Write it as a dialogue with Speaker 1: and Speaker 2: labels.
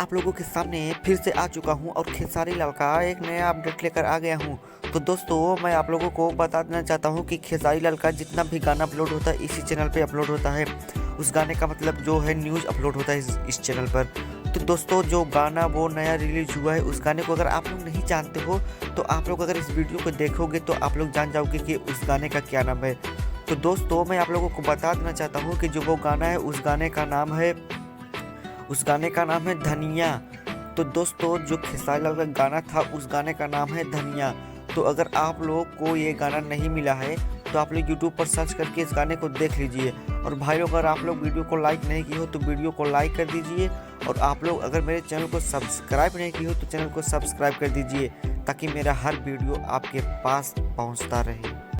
Speaker 1: आप लोगों के सामने फिर से आ चुका हूं और खेसारी लाल का एक नया अपडेट लेकर आ गया हूं। तो दोस्तों मैं आप लोगों को बता देना चाहता हूं कि खेसारी लाल का जितना भी गाना अपलोड होता है इसी चैनल पे अपलोड होता है। उस गाने का मतलब जो है न्यूज़ अपलोड होता है इस चैनल पर। तो दोस्तों जो गाना वो नया रिलीज हुआ है उस गाने को अगर आप लोग नहीं जानते हो तो आप लोग अगर इस वीडियो को देखोगे तो आप लोग जान जाओगे कि उस गाने का क्या नाम है। तो दोस्तों मैं आप लोगों को बता देना चाहता हूँ कि जो वो गाना है उस गाने का नाम है धनिया। तो दोस्तों जो खेसारी लाल का गाना था उस गाने का नाम है धनिया। तो अगर आप लोग को ये गाना नहीं मिला है तो आप लोग यूट्यूब पर सर्च करके इस गाने को देख लीजिए। और भाई लोग अगर आप लोग वीडियो को लाइक नहीं किए हो तो वीडियो को लाइक कर दीजिए। और आप लोग अगर मेरे चैनल को सब्सक्राइब नहीं किए हो तो चैनल को सब्सक्राइब कर दीजिए ताकि मेरा हर वीडियो आपके पास पहुंचता रहे।